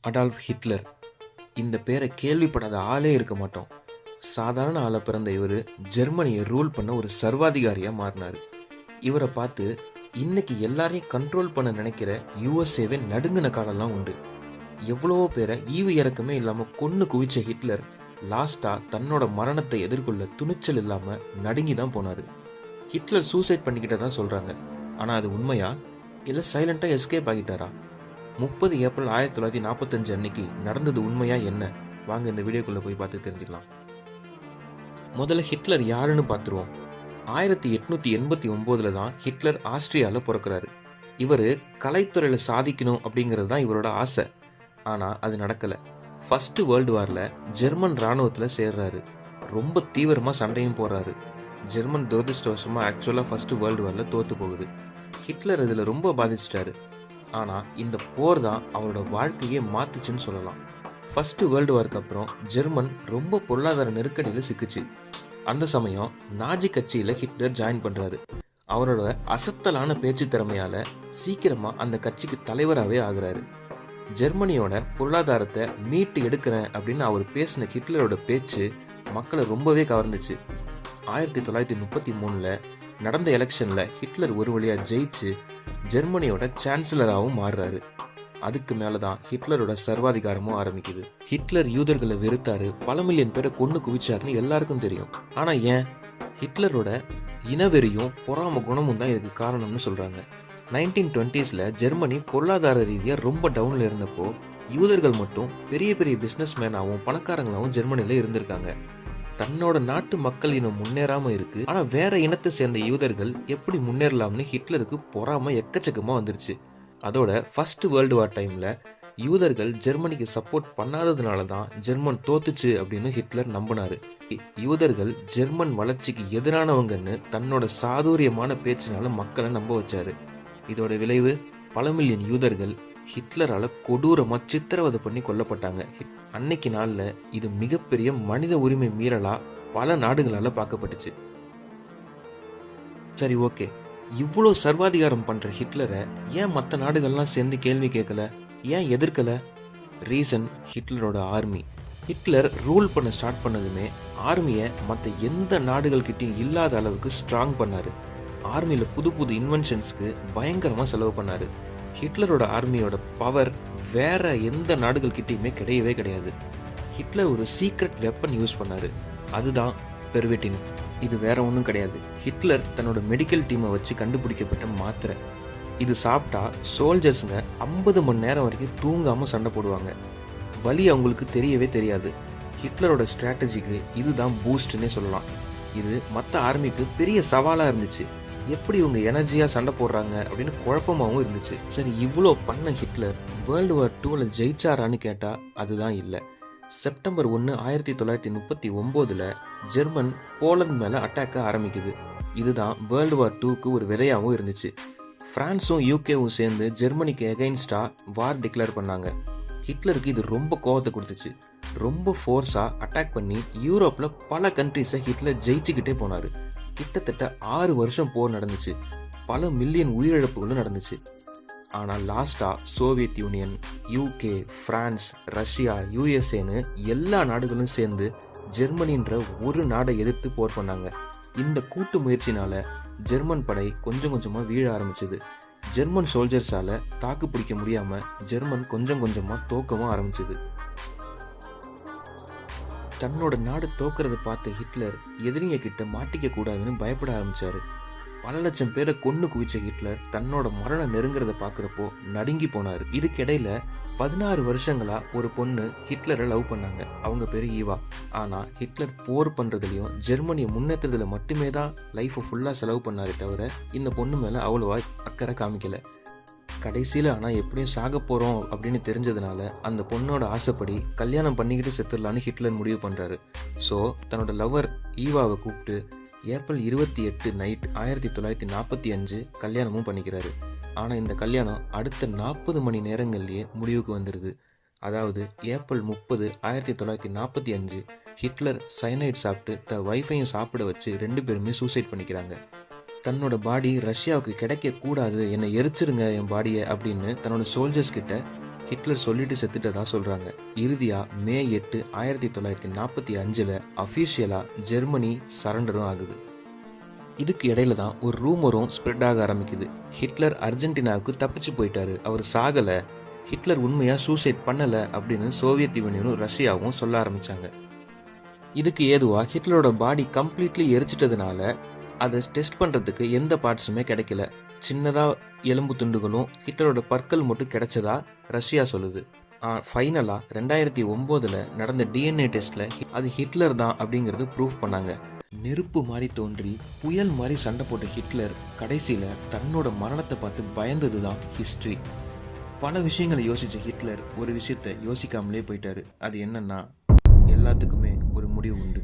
Adolf Hitler. இந்த பேரை கேள்விப்படாத ஆளே இருக்க மாட்டோம். சாதாரண ஆளை பிறந்த இவர் ஜெர்மனியை ரூல் பண்ண ஒரு சர்வாதிகாரியாக மாறினார். இவரை பார்த்து இன்னைக்கு எல்லாரையும் கண்ட்ரோல் பண்ண நினைக்கிற யூஎஸ்ஏவே நடுங்கின காலம்லாம் உண்டு. எவ்வளவோ பேரை ஈவு இறக்கமே இல்லாமல் கொன்று குவிச்ச ஹிட்லர் லாஸ்ட்டாக தன்னோட மரணத்தை எதிர்கொள்ள துணிச்சல் இல்லாமல் நடுங்கி தான் போனார். ஹிட்லர் சூசைட் பண்ணிக்கிட்டதான் சொல்கிறாங்க. ஆனால் அது உண்மையா இல்லை சைலண்ட்டாக எஸ்கேப் ஆகிட்டாரா? 30 ஏப்ரல் 1945 அன்னைக்கு நடந்தது உண்மையா என்ன? வாங்க இந்த வீடியோக்குள்ளே போய் பார்த்து தெரிஞ்சுக்கலாம். முதல்ல ஹிட்லர் யாருன்னு பார்த்துருவோம். 1889 தான் ஹிட்லர் ஆஸ்திரியாவில் பிறக்கிறாரு. இவர் கலைத்துறையில் சாதிக்கணும் அப்படிங்கிறது தான் இவரோட ஆசை. ஆனால் அது நடக்கலை. ஃபர்ஸ்ட் வேர்ல்டு வாரில் ஜெர்மன் இராணுவத்தில் சேர்றாரு. ரொம்ப தீவிரமாக சண்டையும் போடுறாரு. ஜெர்மன் துரதிருஷ்டவசமாக ஆக்சுவலாக ஃபர்ஸ்ட் வேர்ல்டு வாரில் தோற்று போகுது. ஹிட்லர் இதில் ரொம்ப பாதிச்சிட்டாரு. ஆனால் இந்த போர் தான் அவரோட வாழ்க்கையே மாற்றுச்சுன்னு சொல்லலாம். ஃபர்ஸ்ட் வேர்ல்டு வார்க்கு அப்புறம் ஜெர்மன் ரொம்ப பொருளாதார நெருக்கடியில் சிக்குச்சு. அந்த சமயம் நாஜி கட்சியில் ஹிட்லர் ஜாயின் பண்ணுறாரு. அவரோட அசத்தலான பேச்சு திறமையால் சீக்கிரமாக அந்த கட்சிக்கு தலைவராகவே ஆகுறாரு. ஜெர்மனியோட பொருளாதாரத்தை மீட்டு எடுக்கிறேன் அப்படின்னு அவர் பேசின ஹிட்லரோட பேச்சு மக்களை ரொம்பவே கவர்ந்துச்சு. 1933 நடந்த எலெக்ஷனில் ஹிட்லர் ஒரு வழியாக ஜெயிச்சு ஜெர்மனியோட சான்சலராகவும் மாறுறாரு. அதுக்கு மேலே தான் ஹிட்லரோட சர்வாதிகாரமும் ஆரம்பிக்குது. ஹிட்லர் யூதர்களை வெறுத்தாரு, பல மில்லியன் பேரை கொன்று குவிச்சாருன்னு எல்லாருக்கும் தெரியும். ஆனால் ஏன்? ஹிட்லரோட இனவெறியும் பொறாம குணமும் தான் இதுக்கு காரணம்னு சொல்கிறாங்க. 1920s ஜெர்மனி பொருளாதார ரீதியாக ரொம்ப டவுனில் இருந்தப்போ யூதர்கள் மட்டும் பெரிய பெரிய பிஸ்னஸ் மேனாகவும் பணக்காரங்களாகவும் ஜெர்மனியில் இருந்திருக்காங்க. தன்னோட நாட்டு மக்கள் இனம் முன்னேறாம இருக்கு, ஆனா வேற இனத்தை சேர்ந்த யூதர்கள் எப்படி முன்னேறலாம்னு ஹிட்லருக்கு பொறாம எக்கச்சக்கமா வந்துருச்சு. அதோட ஃபர்ஸ்ட் வேர்ல்டு வார் டைம்ல யூதர்கள் ஜெர்மனிக்கு சப்போர்ட் பண்ணாததுனால தான் ஜெர்மன் தோத்துச்சு அப்படின்னு ஹிட்லர் நம்பினாரு. யூதர்கள் ஜெர்மன் வளர்ச்சிக்கு எதிரானவங்கன்னு தன்னோட சாதுரியமான பேச்சினால மக்களை நம்ப வச்சாரு. இதோட விளைவு பல மில்லியன் யூதர்கள் ஹிட்லரால கொடூரமா சித்திரவதை பண்ணி கொல்லப்பட்டாங்க. அன்னைக்கு நாள்ல இது மிகப்பெரிய மனித உரிமை மீறலா பல நாடுகளால பார்க்கப்பட்டுச்சு. சரி, ஓகே, இவ்வளோ சர்வாதிகாரம் பண்ற ஹிட்லரை ஏன் மற்ற நாடுகள்லாம் சேர்ந்து கேள்வி கேட்கல, ஏன் எதிர்க்கல? ரீசன் ஹிட்லரோட ஆர்மி. ஹிட்லர் ரூல் பண்ண ஸ்டார்ட் பண்ணதுமே ஆர்மியை மற்ற எந்த நாடுகள் கிட்டையும் இல்லாத அளவுக்கு ஸ்ட்ராங் பண்ணாரு. ஆர்மியில் புது புது இன்வென்ஷன்ஸ்க்கு பயங்கரமாக செலவு பண்ணாரு. ஹிட்லரோட ஆர்மியோட பவர் வேற எந்த நாடுகள் கிட்டையுமே கிடையவே கிடையாது. ஹிட்லர் ஒரு சீக்ரெட் வெப்பன் யூஸ் பண்ணாரு. அதுதான் பெர்விட்டின். இது வேற ஒன்றும் கிடையாது. ஹிட்லர் தன்னோட மெடிக்கல் டீமை வச்சு கண்டுபிடிக்கப்பட்ட மாத்திரை. இது சாப்பிட்டா சோல்ஜர்ஸுங்க 50 மணி நேரம் வரைக்கும் தூங்காமல் சண்டை போடுவாங்க. வலி அவங்களுக்கு தெரியவே தெரியாது. ஹிட்லரோட ஸ்ட்ராட்டஜிக்கு இதுதான் பூஸ்ட்னே சொல்லலாம். இது மற்ற ஆர்மிக்கு பெரிய சவாலாக இருந்துச்சு. எப்படி இவங்க எனர்ஜியாக சண்டை போடுறாங்க அப்படின்னு குழப்பமாகவும் இருந்துச்சு. சரி, இவ்வளோ பண்ண ஹிட்லர் வேர்ல்டு வார் 2 ஜெயிச்சாரான்னு கேட்டால் அதுதான் இல்லை. செப்டம்பர் 1, 1939 ஜெர்மன் போலந்து மேலே அட்டாக்க ஆரம்பிக்குது. இதுதான் வேர்ல்டு வார் 2க்கு ஒரு விதையாகவும் இருந்துச்சு. பிரான்ஸும் யூகேவும் சேர்ந்து ஜெர்மனிக்கு எகைன்ஸ்டாக வார் டிக்ளேர் பண்ணாங்க. ஹிட்லருக்கு இது ரொம்ப கோவத்தை கொடுத்துச்சு. ரொம்ப ஃபோர்ஸாக அட்டாக் பண்ணி யூரோப்பில் பல கண்ட்ரிஸை ஹிட்லர் ஜெயிச்சுக்கிட்டே போனார். கிட்டத்தட்ட 6 வருஷம் போர் நடந்துச்சு. பல மில்லியன் உயிரிழப்புகளும் நடந்துச்சு. ஆனால் லாஸ்ட்டாக Soviet Union, UK, France, Russia, யூஎஸ்ஏன்னு எல்லா நாடுகளும் சேர்ந்து ஜெர்மனின்ற ஒரு நாடை எதிர்த்து போர் பண்ணாங்க. இந்த கூட்டு முயற்சினால ஜெர்மன் படை கொஞ்சம் கொஞ்சமாக வீழ ஆரம்பிச்சது. ஜெர்மன் சோல்ஜர்ஸால் தாக்கு பிடிக்க முடியாமல் ஜெர்மன் கொஞ்சம் கொஞ்சமாக தோக்கவும் ஆரம்பிச்சது. தன்னோட நாடு தோக்கிறத பார்த்த ஹிட்லர் எதிரிங்க கிட்ட மாட்டிக்க கூடாதுன்னு பயப்பட ஆரம்பிச்சாரு. பல லட்சம் பேரை கொன்று குவிச்ச ஹிட்லர் தன்னோட மரணம் நெருங்கிறத பார்க்குறப்போ நடுங்கி போனார். இதுக்கிடையில 16 வருஷங்களா ஒரு பொண்ணு ஹிட்லரை லவ் பண்ணாங்க. அவங்க பேர் ஈவா. ஆனால் ஹிட்லர் போர் பண்ணுறதுலையும் ஜெர்மனியை முன்னேற்றதுல மட்டுமே தான் லைஃப்பை ஃபுல்லாக செலவு பண்ணாரே தவிர இந்த பொண்ணு மேலே அவ்வளோவா அக்கறை காமிக்கலை. கடைசியில் ஆனால் எப்படியும் சாக போகிறோம் அப்படின்னு தெரிஞ்சதுனால அந்த பொண்ணோட ஆசைப்படி கல்யாணம் பண்ணிக்கிட்டு செத்துடலான்னு ஹிட்லர் முடிவு பண்ணுறாரு. ஸோ தன்னோட லவ்வர் ஈவாவை கூப்பிட்டு ஏப்ரல் 28 நைட் 1945 கல்யாணமும் பண்ணிக்கிறாரு. ஆனால் இந்த கல்யாணம் அடுத்த 40 மணி நேரங்கள்லேயே முடிவுக்கு வந்துடுது. அதாவது ஏப்ரல் 30, 1945 ஹிட்லர் சைனைட் சாப்பிட்டு த ஒய்ஃபையும் சாப்பிட வச்சு 2 பேருமே சூசைட் பண்ணிக்கிறாங்க. தன்னோட பாடி ரஷ்யாவுக்கு கிடைக்க கூடாது, என்னை எரிச்சிருங்க என் பாடியை அப்படின்னு தன்னோட சோல்ஜர்ஸ் கிட்ட ஹிட்லர் சொல்லிட்டு செத்துட்டதா சொல்கிறாங்க. இறுதியாக மே 8, 1945 அஃபீஷியலாக ஜெர்மனி சரண்டரும் ஆகுது. இதுக்கு இடையில தான் ஒரு ரூமரும் ஸ்ப்ரெட் ஆக ஆரம்பிக்குது. ஹிட்லர் அர்ஜென்டினாவுக்கு தப்பிச்சு போயிட்டாரு, அவர் சாகலை, ஹிட்லர் உண்மையாக சூசைட் பண்ணலை அப்படின்னு சோவியத் யூனியனும் ரஷ்யாவும் சொல்ல ஆரம்பித்தாங்க. இதுக்கு ஏதுவாக ஹிட்லரோட பாடி கம்ப்ளீட்லி எரிச்சிட்டதுனால அதை டெஸ்ட் பண்ணுறதுக்கு எந்த பார்ட்ஸுமே கிடைக்கல. சின்னதாக எலும்பு துண்டுகளும் ஹிட்லரோட பற்கள் மட்டும் கிடைச்சதா ரஷ்யா சொல்லுது. ஃபைனலாக 2009 நடந்த டிஎன்ஏ டெஸ்ட்டில் அது ஹிட்லர் தான் அப்படிங்கிறது ப்ரூஃப் பண்ணாங்க. நெருப்பு மாதிரி தோன்றி புயல் மாதிரி சண்டை போட்ட ஹிட்லர் கடைசியில் தன்னோட மரணத்தை பார்த்து பயந்தது தான் ஹிஸ்ட்ரி. பல விஷயங்களை யோசித்த ஹிட்லர் ஒரு விஷயத்தை யோசிக்காமலே போயிட்டாரு. அது என்னன்னா, எல்லாத்துக்குமே ஒரு முடிவு உண்டு.